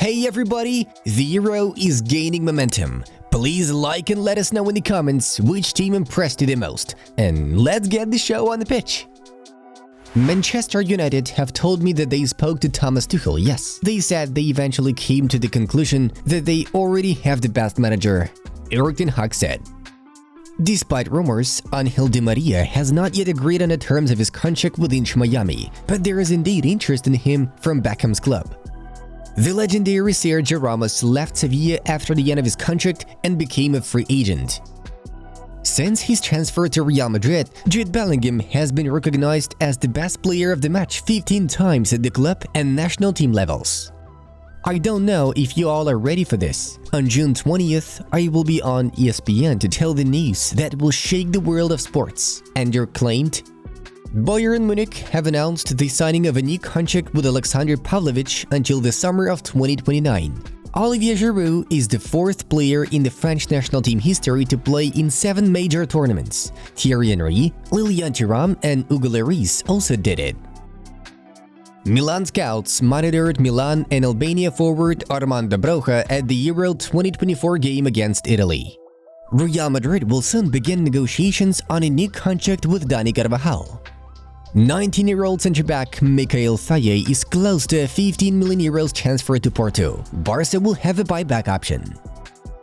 Hey everybody, the Euro is gaining momentum. Please like and let us know in the comments which team impressed you the most. And let's get the show on the pitch. Manchester United have told me that they spoke to Thomas Tuchel. Yes, they said they eventually came to the conclusion that they already have the best manager, Erik ten Hag said. Despite rumors, Angel Di Maria has not yet agreed on the terms of his contract with Inter Miami, but there is indeed interest in him from Beckham's club. The legendary Sergio Ramos left Sevilla after the end of his contract and became a free agent. Since his transfer to Real Madrid, Jude Bellingham has been recognized as the best player of the match 15 times at the club and national team levels. I don't know if you all are ready for this. On June 20th, I will be on ESPN to tell the news that will shake the world of sports. And you're claimed? Bayern Munich have announced the signing of a new contract with Alexander Pavlovich until the summer of 2029. Olivier Giroud is the fourth player in the French national team history to play in 7 major tournaments. Thierry Henry, Lilian Thuram, and Hugo Lloris also did it. Milan scouts monitored Milan and Albania forward Armando Broja at the Euro 2024 game against Italy. Real Madrid will soon begin negotiations on a new contract with Dani Carvajal. 19-year-old centre-back Mikhail Faye is close to a €15 million transfer to Porto. Barca will have a buyback option.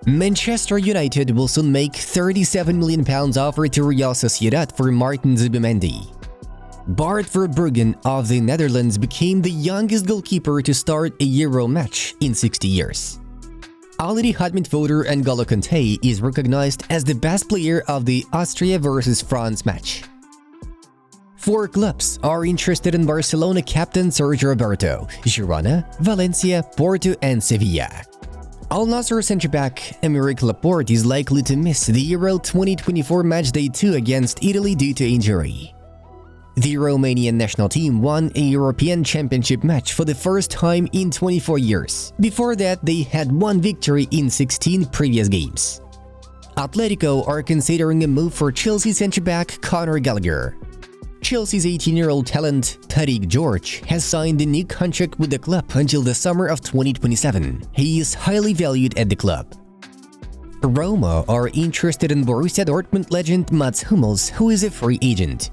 Manchester United will soon make £37 million offer to Real Sociedad for Martin Zubimendi. Bart Verbruggen of the Netherlands became the youngest goalkeeper to start a Euro match in 60 years. Already hot midfielder N'Golo Kanté is recognized as the best player of the Austria vs France match. 4 clubs are interested in Barcelona captain Sergio Roberto: Girona, Valencia, Porto, and Sevilla. Al Nassr centre-back Aymeric Laporte is likely to miss the Euro 2024 matchday 2 against Italy due to injury. The Romanian national team won a European Championship match for the first time in 24 years. Before that, they had one victory in 16 previous games. Atletico are considering a move for Chelsea centre-back Conor Gallagher. Chelsea's 18-year-old talent, Tariq George, has signed a new contract with the club until the summer of 2027. He is highly valued at the club. Roma are interested in Borussia Dortmund legend Mats Hummels, who is a free agent.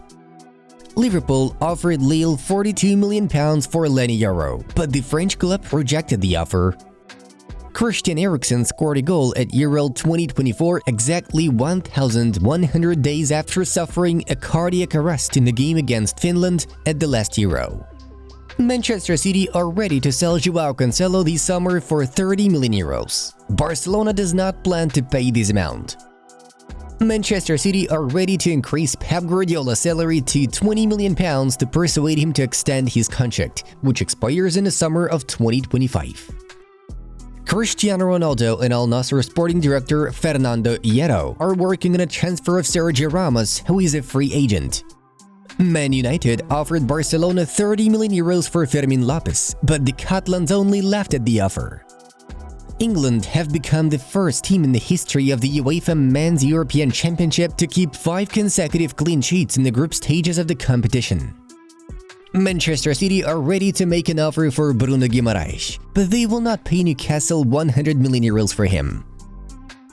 Liverpool offered Lille £42 million for Lenny Yoro, but the French club rejected the offer. Christian Eriksen scored a goal at Euro 2024 exactly 1,100 days after suffering a cardiac arrest in the game against Finland at the last Euro. Manchester City are ready to sell Joao Cancelo this summer for €30 million. Barcelona does not plan to pay this amount. Manchester City are ready to increase Pep Guardiola's salary to £20 million to persuade him to extend his contract, which expires in the summer of 2025. Cristiano Ronaldo and Al Nassr sporting director Fernando Hierro are working on a transfer of Sergio Ramos, who is a free agent. Man United offered Barcelona €30 million for Fermin Lopez, but the Catalans only laughed at the offer. England have become the first team in the history of the UEFA Men's European Championship to keep 5 consecutive clean sheets in the group stages of the competition. Manchester City are ready to make an offer for Bruno Guimaraes, but they will not pay Newcastle €100 million for him.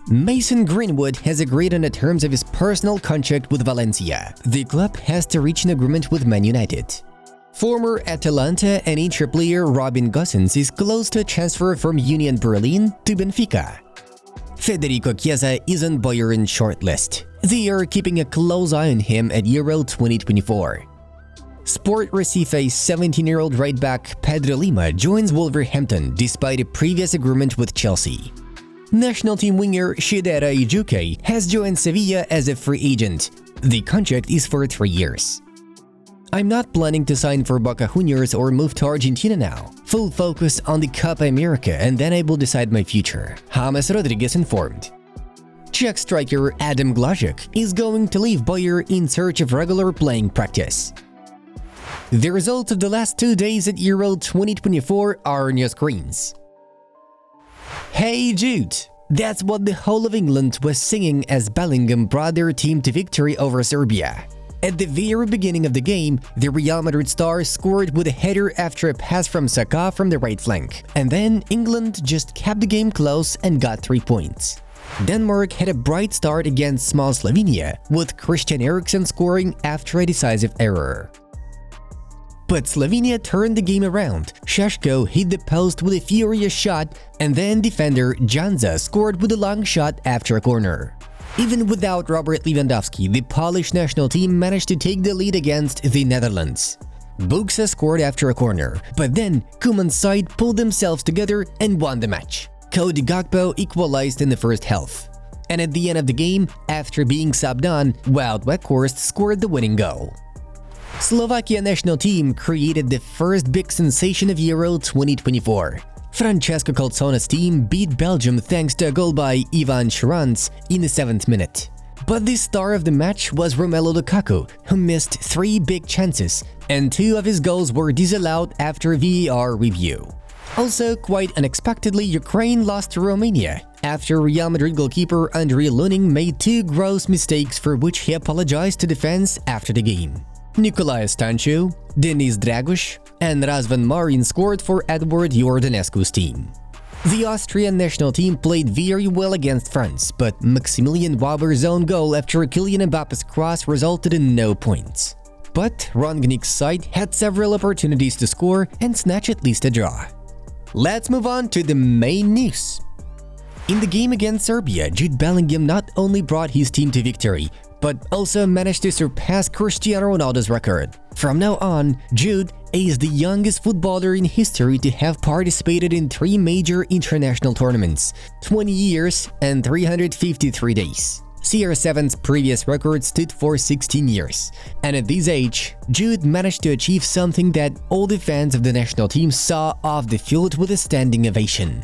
Mason Greenwood has agreed on the terms of his personal contract with Valencia. The club has to reach an agreement with Man United. Former Atalanta and Inter player Robin Gosens is close to a transfer from Union Berlin to Benfica. Federico Chiesa is on Bayern's shortlist. They are keeping a close eye on him at Euro 2024. Sport Recife's 17-year-old right-back Pedro Lima joins Wolverhampton despite a previous agreement with Chelsea. National team winger Shidera Ijuke has joined Sevilla as a free agent. The contract is for 3 years. I'm not planning to sign for Boca Juniors or move to Argentina now. Full focus on the Copa America and then I will decide my future, James Rodriguez informed. Czech striker Adam Glazek is going to leave Bayern in search of regular playing practice. The results of the last 2 days at Euro 2024 are on your screens. Hey Jude! That's what the whole of England was singing as Bellingham brought their team to victory over Serbia. At the very beginning of the game, the Real Madrid star scored with a header after a pass from Saka from the right flank, and then England just kept the game close and got 3 points. Denmark had a bright start against small Slovenia, with Christian Eriksen scoring after a decisive error. But Slovenia turned the game around. Šeško hit the post with a furious shot, and then defender Janza scored with a long shot after a corner. Even without Robert Lewandowski, the Polish national team managed to take the lead against the Netherlands. Buksa scored after a corner, but then Koeman's side pulled themselves together and won the match. Cody Gakpo equalized in the first half. And at the end of the game, after being subbed on, Wout Weghorst scored the winning goal. Slovakia national team created the first big sensation of Euro 2024. Francesco Calzone's team beat Belgium thanks to a goal by Ivan Šranc in the 7th minute. But the star of the match was Romelu Lukaku, who missed 3 big chances, and 2 of his goals were disallowed after VAR review. Also, quite unexpectedly, Ukraine lost to Romania after Real Madrid goalkeeper Andriy Lunin made 2 gross mistakes for which he apologized to the fans after the game. Nicolae Stanciu, Denis Draguš, and Razvan Marin scored for Edward Iordanescu's team. The Austrian national team played very well against France, but Maximilian Wauber's own goal after Kylian Mbappe's cross resulted in no points. But Rangnick's side had several opportunities to score and snatch at least a draw. Let's move on to the main news. In the game against Serbia, Jude Bellingham not only brought his team to victory, but also managed to surpass Cristiano Ronaldo's record. From now on, Jude is the youngest footballer in history to have participated in 3 major international tournaments, 20 years and 353 days. CR7's previous record stood for 16 years, and at this age, Jude managed to achieve something that all the fans of the national team saw off the field with a standing ovation.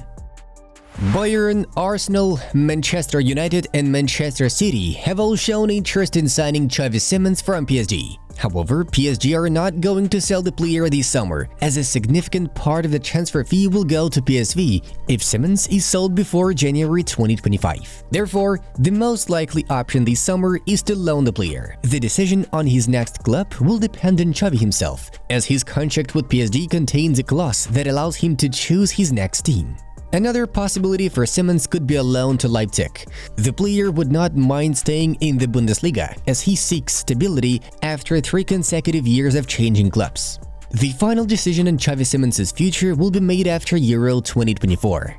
Bayern, Arsenal, Manchester United and Manchester City have all shown interest in signing Xavi Simons from PSG. However, PSG are not going to sell the player this summer, as a significant part of the transfer fee will go to PSV if Simons is sold before January 2025. Therefore, the most likely option this summer is to loan the player. The decision on his next club will depend on Xavi himself, as his contract with PSG contains a clause that allows him to choose his next team. Another possibility for Simons could be a loan to Leipzig. The player would not mind staying in the Bundesliga, as he seeks stability after 3 consecutive years of changing clubs. The final decision on Xavi Simons' future will be made after Euro 2024.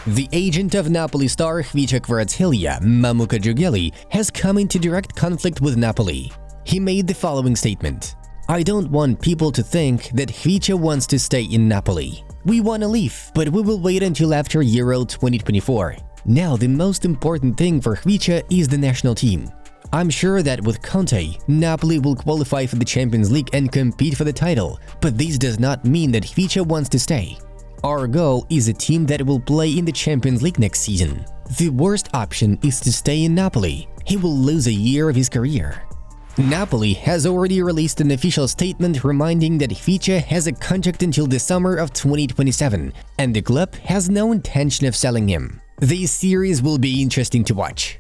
The agent of Napoli star Khvicha Kvaratskhelia, Mamuka Djugeli, has come into direct conflict with Napoli. He made the following statement: "I don't want people to think that Khvicha wants to stay in Napoli. We want to leave, but we will wait until after Euro 2024. Now, the most important thing for Khvicha is the national team. I'm sure that with Conte, Napoli will qualify for the Champions League and compete for the title, but this does not mean that Khvicha wants to stay. Our goal is a team that will play in the Champions League next season. The worst option is to stay in Napoli. He will lose a year of his career." Napoli has already released an official statement reminding that Khvicha has a contract until the summer of 2027, and the club has no intention of selling him. This series will be interesting to watch.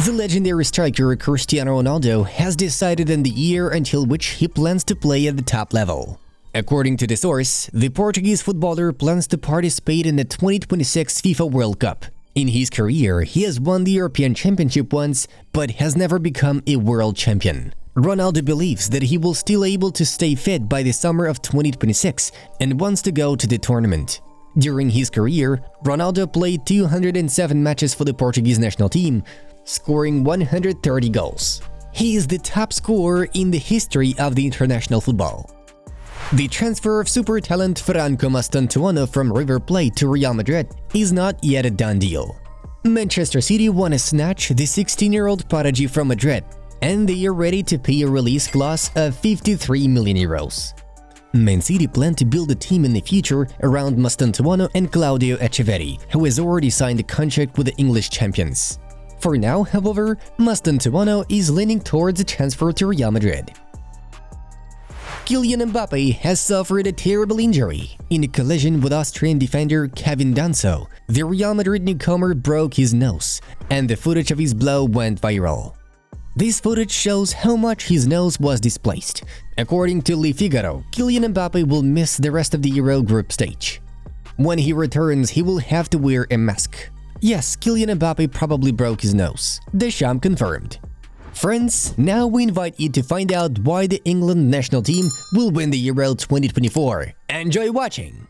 The legendary striker Cristiano Ronaldo has decided on the year until which he plans to play at the top level. According to the source, the Portuguese footballer plans to participate in the 2026 FIFA World Cup. In his career, he has won the European Championship once, but has never become a world champion. Ronaldo believes that he will still able to stay fit by the summer of 2026 and wants to go to the tournament. During his career, Ronaldo played 207 matches for the Portuguese national team, scoring 130 goals. He is the top scorer in the history of the international football. The transfer of super talent Franco Mastantuono from River Plate to Real Madrid is not yet a done deal. Manchester City want to snatch the 16-year-old prodigy from Madrid, and they are ready to pay a release clause of 53 million euros. Man City plan to build a team in the future around Mastantuono and Claudio Echeverri, who has already signed a contract with the English champions. For now, however, Mastantuono is leaning towards a transfer to Real Madrid. Kylian Mbappe has suffered a terrible injury. In a collision with Austrian defender Kevin Danso, the Real Madrid newcomer broke his nose, and the footage of his blow went viral. This footage shows how much his nose was displaced. According to Le Figaro, Kylian Mbappe will miss the rest of the Euro group stage. When he returns, he will have to wear a mask. Yes, Kylian Mbappe probably broke his nose. Deschamps confirmed. Friends, now we invite you to find out why the England national team will win the Euro 2024. Enjoy watching!